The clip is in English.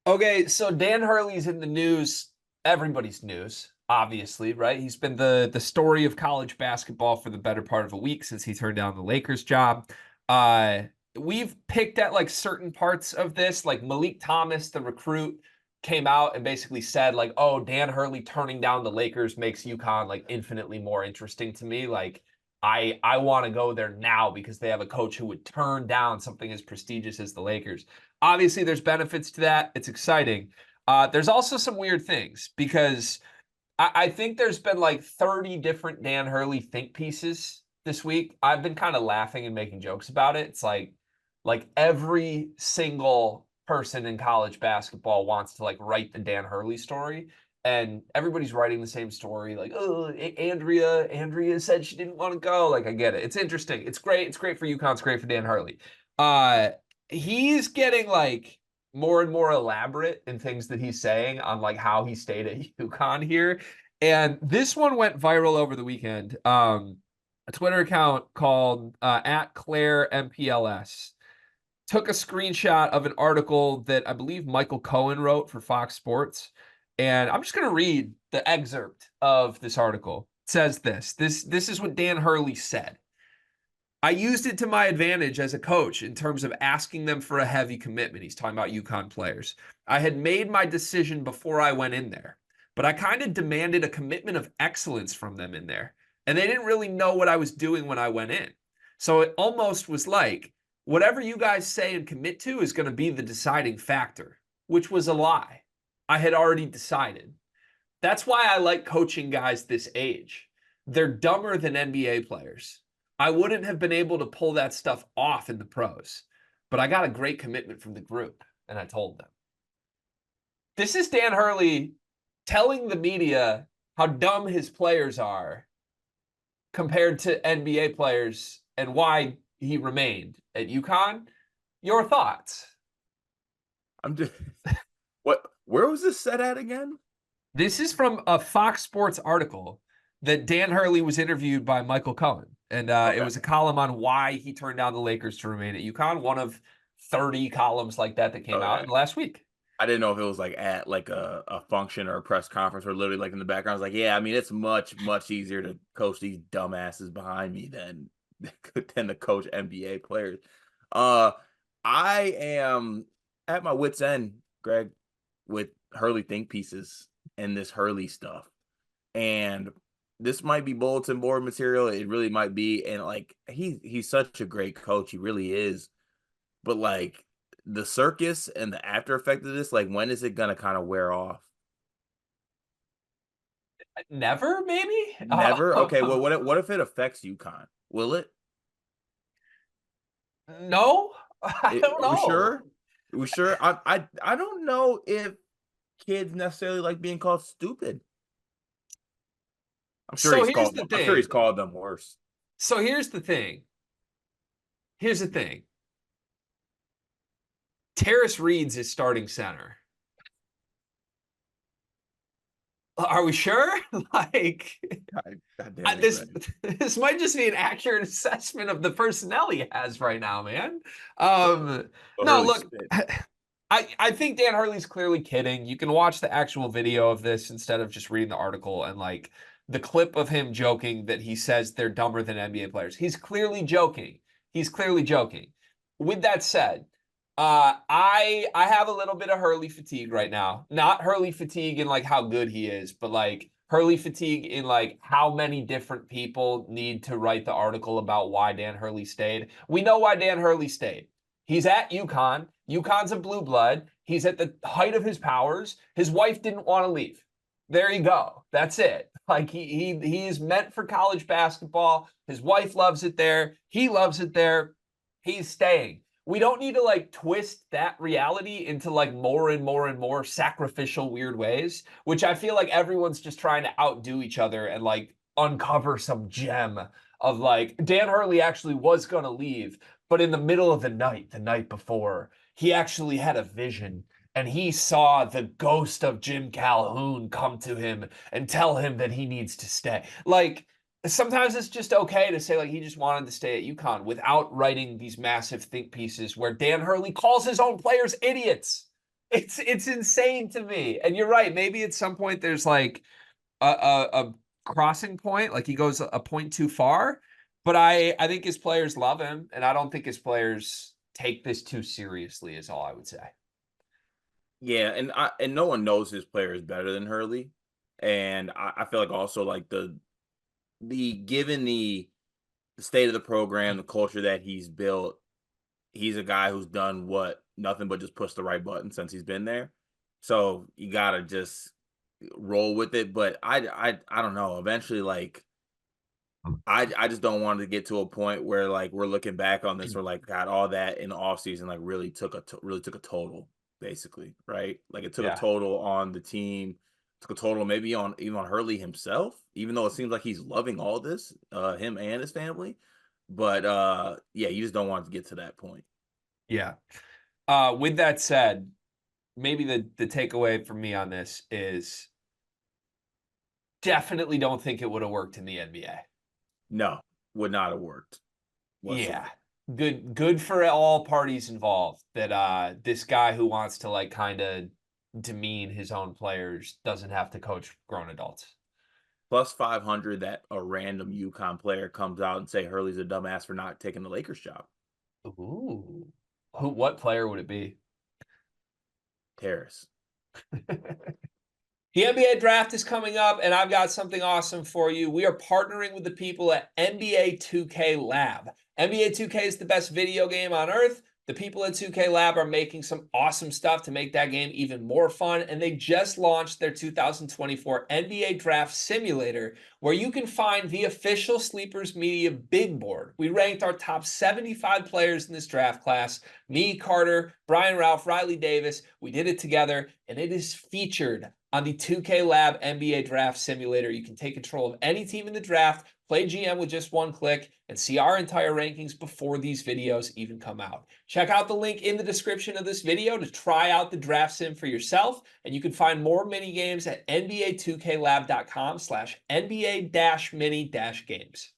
Okay, so Dan Hurley's in the news, everybody's news, obviously, right? He's been the story of college basketball for the better part of a week since he turned down the Lakers job. Uh, we've picked at like certain parts of this, like Malik Thomas, the recruit, came out and basically said, like, oh, Dan Hurley turning down the Lakers makes UConn like infinitely more interesting to me. Like, I want to go there now because they have a coach who would turn down something as prestigious as the Lakers. Obviously, there's benefits to that. It's exciting. There's also some weird things because I think there's been like 30 different Dan Hurley think pieces this week. I've been kind of laughing and making jokes about it. It's like every single person in college basketball wants to like write the Dan Hurley story. And everybody's writing the same story, like, oh, Andrea said she didn't want to go. Like, I get it. It's interesting. It's great. It's great for UConn. It's great for Dan Hurley. Uh, he's getting like more and more elaborate in things that he's saying on like how he stayed at UConn here. And this one went viral over the weekend. A Twitter account called at Claire MPLS took a screenshot of an article that I believe Michael Cohen wrote for Fox Sports. And I'm just going to read the excerpt of this article. It says this is what Dan Hurley said. I used it to my advantage as a coach in terms of asking them for a heavy commitment. He's talking about UConn players. I had made my decision before I went in there, but I kind of demanded a commitment of excellence from them in there. And they didn't really know what I was doing when I went in. So it almost was like, whatever you guys say and commit to is going to be the deciding factor, which was a lie. I had already decided. That's why I like coaching guys this age. They're dumber than NBA players. I wouldn't have been able to pull that stuff off in the pros, but I got a great commitment from the group, and I told them. This is Dan Hurley telling the media how dumb his players are compared to NBA players and why he remained at UConn. Your thoughts? I'm just what? Where was this set at again? This is from a Fox Sports article that Dan Hurley was interviewed by Michael Cohen. And it Okay, was a column on why he turned down the Lakers to remain at UConn, one of 30 columns like that that came out okay. in the last week. I didn't know if it was like at like a function or a press conference or literally like in the background. I was like, yeah, I mean, it's much easier to coach these dumbasses behind me than than to coach NBA players. Uh, I am at my wit's end, Greg, with Hurley think pieces and this Hurley stuff. And this might be bulletin board material. It really might be. And like he's such a great coach. He really is. But like the circus and the after effect of this, like when is it gonna kind of wear off? Never, maybe? Never? Okay, well what if it affects UConn? Will it? No, I don't Are we know. sure? Are we sure? I don't know if kids necessarily like being called stupid. So here's the I'm sure he's thing. called them worse. So here's the thing. Here's the thing. Terrace Reed's is starting center. Are we sure? Like, God damn it, this Greg. this might just be an accurate assessment of the personnel he has right now, man. So, No, Hurley look, spit. I think Dan Hurley's clearly kidding. You can watch the actual video of this instead of just reading the article and like the clip of him joking that he says they're dumber than NBA players. He's clearly joking. He's clearly joking. With that said, I have a little bit of Hurley fatigue right now. Not Hurley fatigue in like how good he is, but like Hurley fatigue in like how many different people need to write the article about why Dan Hurley stayed. We know why Dan Hurley stayed. He's at UConn. UConn's a blue blood. He's at the height of his powers. His wife didn't want to leave. There you go. That's it. Like he is meant for college basketball. His wife loves it there. He loves it there. He's staying. We don't need to like twist that reality into like more and more and more sacrificial weird ways, which I feel like everyone's just trying to outdo each other and like uncover some gem of like Dan Hurley actually was going to leave, but in the middle of the night before, he actually had a vision and he saw the ghost of Jim Calhoun come to him and tell him that he needs to stay. Like sometimes it's just okay to say like he just wanted to stay at UConn without writing these massive think pieces where Dan Hurley calls his own players idiots. It's insane to me. And you're right. Maybe at some point there's like a crossing point, like he goes a point too far. But I think his players love him, and I don't think his players take this too seriously, is all I would say. Yeah, and no one knows his players better than Hurley. And I feel like also like the given the state of the program, the culture that he's built, he's a guy who's done what nothing but just push the right button since he's been there. So you gotta just roll with it. But I don't know. Eventually, like I just don't want to get to a point where like we're looking back on this, or like God, all that in the off season like really took really took a total, basically, right? Like it took a Yeah. total on the team, took a total maybe on even on Hurley himself, even though it seems like he's loving all this, him and his family. But yeah, you just don't want it to get to that point. Yeah. With that said, maybe the takeaway from me on this is definitely don't think it would have worked in the NBA. No, would not have worked Yeah. whatsoever. Good for all parties involved that this guy who wants to like kind of demean his own players doesn't have to coach grown adults. Plus 500 that a random UConn player comes out and say Hurley's a dumbass for not taking the Lakers job. Ooh. What player would it be? Terrace. The NBA draft is coming up, and I've got something awesome for you. We are partnering with the people at NBA 2K Lab. NBA 2K is the best video game on earth. The people at 2K Lab are making some awesome stuff to make that game even more fun, and they just launched their 2024 NBA Draft Simulator, where you can find the official Sleepers Media big board. We ranked our top 75 players in this draft class. Me, Carter, Brian Ralph, Riley Davis. We did it together, and it is featured on the 2K Lab NBA Draft Simulator. You can take control of any team in the draft, play GM with just one click, and see our entire rankings before these videos even come out. Check out the link in the description of this video to try out the draft sim for yourself, and you can find more mini games at nba2klab.com/NBA-mini-games.